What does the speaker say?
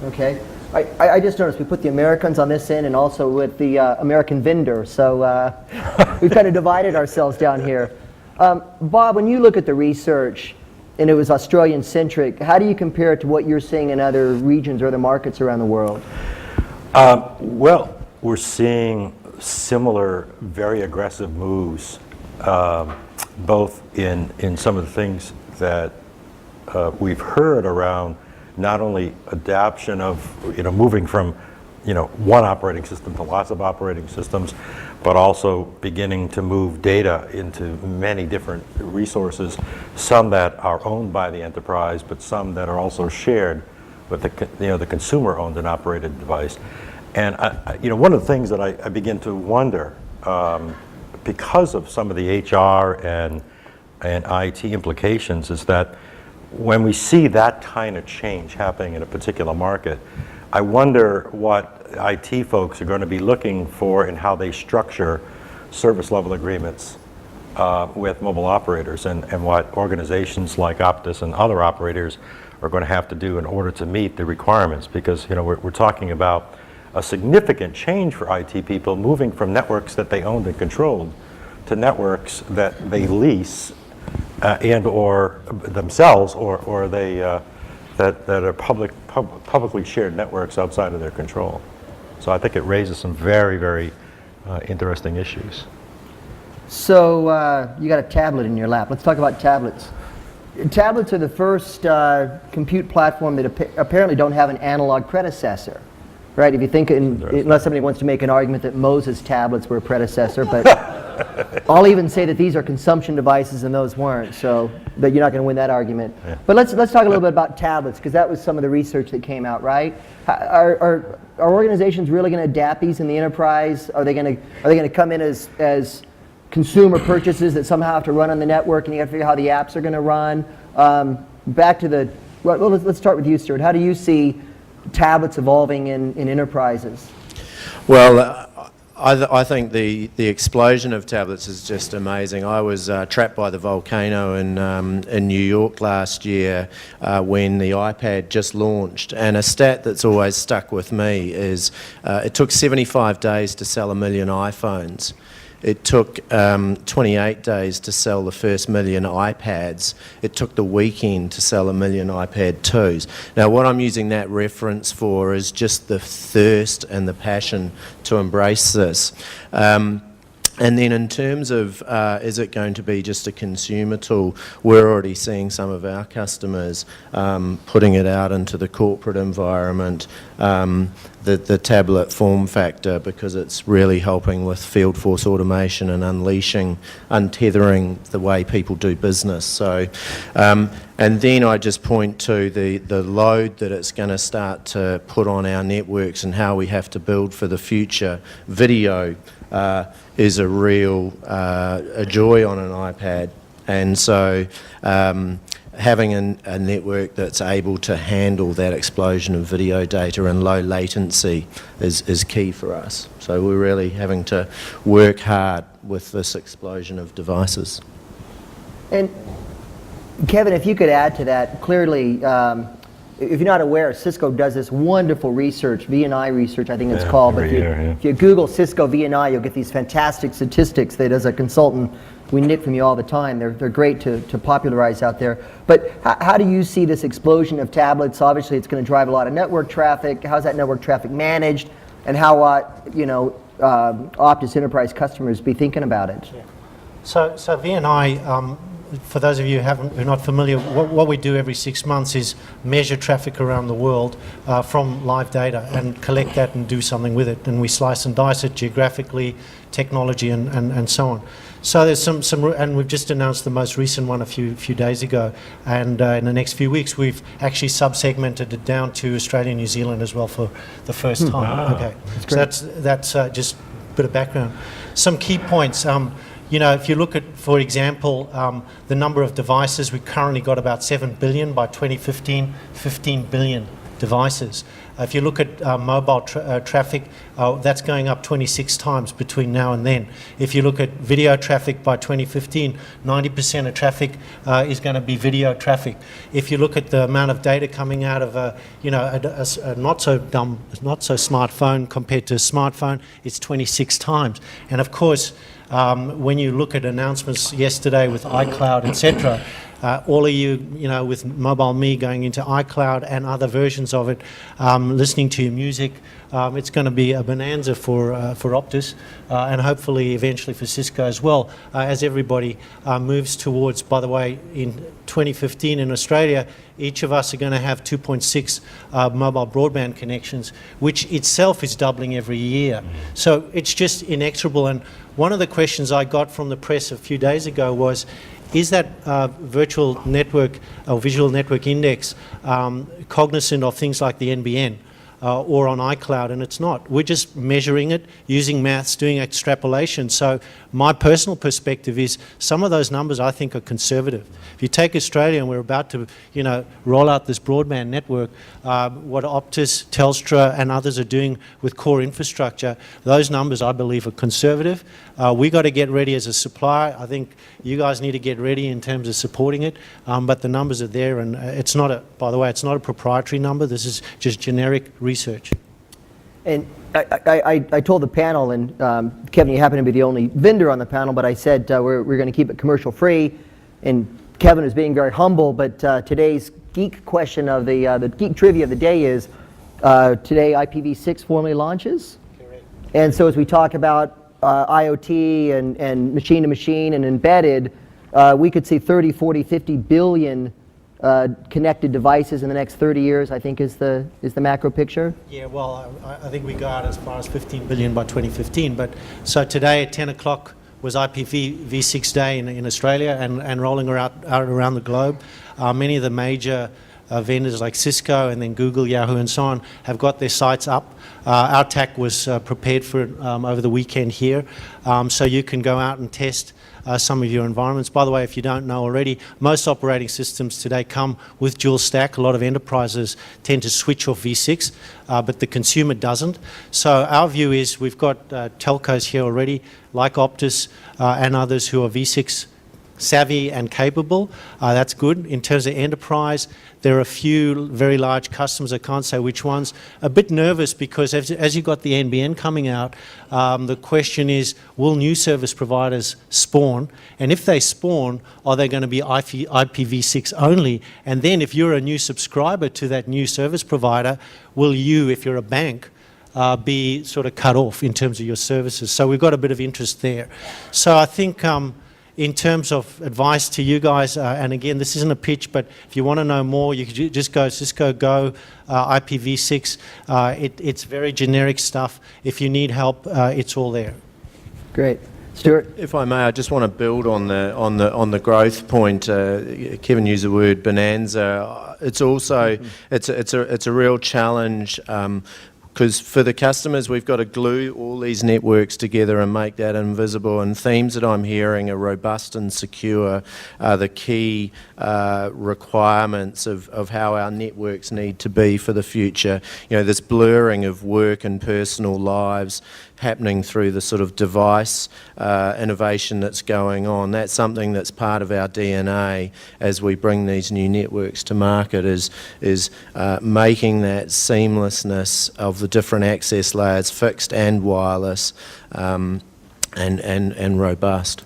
Okay. I just noticed we put the Americans on this end and also with the American vendor, so we've kind of divided ourselves down here. Bob, when you look at the research, and it was Australian-centric, how do you compare it to what you're seeing in other regions or other markets around the world? Well, we're seeing similar, very aggressive moves, both in some of the things that we've heard around not only adoption of, moving from, one operating system to lots of operating systems, but also beginning to move data into many different resources, some that are owned by the enterprise, but some that are also shared with the consumer-owned and operated device. And one of the things that I begin to wonder, because of some of the HR and IT implications, is that when we see that kind of change happening in a particular market, I wonder what IT folks are going to be looking for in how they structure service level agreements with mobile operators, and what organizations like Optus and other operators are going to have to do in order to meet the requirements. Because we're talking about a significant change for IT people, moving from networks that they owned and controlled to networks that they lease and or themselves, or they that are publicly shared networks outside of their control. So I think it raises some very, very interesting issues. So you got a tablet in your lap. Let's talk about tablets. Tablets are the first compute platform that apparently don't have an analog predecessor. Right, if you think, unless somebody wants to make an argument that Moses tablets were a predecessor, but I'll even say that these are consumption devices and those weren't, so but you're not going to win that argument. Yeah. But let's talk a little bit about tablets, because that was some of the research that came out, right? Are organizations really going to adapt these in the enterprise? Are they going to come in as consumer purchases that somehow have to run on the network, and you got to figure out how the apps are going to run? Back to the well, let's start with you, Stuart. How do you see tablets evolving in enterprises? Well, I think the explosion of tablets is just amazing. I was trapped by the volcano in New York last year when the iPad just launched, and a stat that's always stuck with me is it took 75 days to sell 1 million iPhones. It took 28 days to sell the first 1 million iPads. It took the weekend to sell 1 million iPad 2s. Now, what I'm using that reference for is just the thirst and the passion to embrace this. And then in terms of is it going to be just a consumer tool, we're already seeing some of our customers putting it out into the corporate environment, the tablet form factor, because it's really helping with field force automation and untethering the way people do business. So, and then I just point to the load that it's going to start to put on our networks and how we have to build for the future. Video is a real a joy on an iPad, and so having a network that's able to handle that explosion of video data and low latency is key for us. So we're really having to work hard with this explosion of devices. And Kevin, if you could add to that, clearly, if you're not aware, Cisco does this wonderful research, VNI research, I think it's called. But if you Google Cisco VNI, you'll get these fantastic statistics that, as a consultant, we nick from you all the time. They're great to popularize out there. But how do you see this explosion of tablets? Obviously, it's going to drive a lot of network traffic. How's that network traffic managed? And how Optus Enterprise customers be thinking about it? Yeah. So VNI, for those of you who are not familiar, what we do every 6 months is measure traffic around the world from live data and collect that and do something with it. And we slice and dice it geographically, technology, and so on. So there's some, and we've just announced the most recent one a few days ago. And in the next few weeks, we've actually sub-segmented it down to Australia and New Zealand as well for the first time. Wow. Okay, so that's just a bit of background. Some key points. If you look at, for example, the number of devices, we currently got about 7 billion. By 2015, 15 billion devices. If you look at mobile traffic, that's going up 26 times between now and then. If you look at video traffic by 2015, 90% of traffic is going to be video traffic. If you look at the amount of data coming out of a not so smartphone compared to a smartphone, it's 26 times. And of course, when you look at announcements yesterday with iCloud, etc., all of you, with Mobile Me going into iCloud and other versions of it, listening to your music, it's going to be a bonanza for Optus and hopefully eventually for Cisco as well, as everybody moves towards, by the way, in 2015 in Australia, each of us are going to have 2.6 mobile broadband connections, which itself is doubling every year. So it's just inexorable. And one of the questions I got from the press a few days ago was, is that virtual network or visual network index cognizant of things like the NBN or on iCloud? And it's not. We're just measuring it, using maths, doing extrapolation. So my personal perspective is some of those numbers I think are conservative. If you take Australia, and we're about to roll out this broadband network, what Optus, Telstra and others are doing with core infrastructure, those numbers I believe are conservative. We got to get ready as a supplier. I think you guys need to get ready in terms of supporting it, but the numbers are there, and it's not by the way, it's not a proprietary number. This is just generic research. And I told the panel, and Kevin, you happen to be the only vendor on the panel, but I said we're going to keep it commercial free, and Kevin is being very humble, but today's geek question of the geek trivia of the day is, today IPv6 formally launches. Correct. And so as we talk about IoT and machine-to-machine and embedded, we could see 30, 40, 50 billion connected devices in the next 30 years, I think is the macro picture. Yeah, well, I think we go out as far as 15 billion by 2015. But so today at 10 o'clock was IPv6 day in Australia and rolling around the globe. Many of the major vendors like Cisco and then Google, Yahoo and so on have got their sites up. Our TAC was prepared for it over the weekend here. So you can go out and test some of your environments. By the way, if you don't know already, most operating systems today come with dual stack. A lot of enterprises tend to switch off V6, but the consumer doesn't. So our view is we've got telcos here already, like Optus and others who are V6 savvy and capable. That's good. In terms of enterprise, there are a few very large customers, I can't say which ones, a bit nervous because as you've got the NBN coming out, the question is, will new service providers spawn? And if they spawn, are they going to be IPv6 only? And then if you're a new subscriber to that new service provider, will you, if you're a bank, be sort of cut off in terms of your services? So we've got a bit of interest there. So I think in terms of advice to you guys, and again, this isn't a pitch, but if you want to know more, you can just go Cisco Go IPv6. It's very generic stuff. If you need help, it's all there. Great. Stuart? If I may, I just want to build on the growth point. Kevin used the word bonanza. It's also it's a real challenge. Because for the customers, we've got to glue all these networks together and make that invisible. And themes that I'm hearing are robust and secure are the key requirements of how our networks need to be for the future. This blurring of work and personal lives happening through the sort of device innovation that's going on. That's something that's part of our DNA as we bring these new networks to market, is making that seamlessness of the different access layers, fixed and wireless, and robust.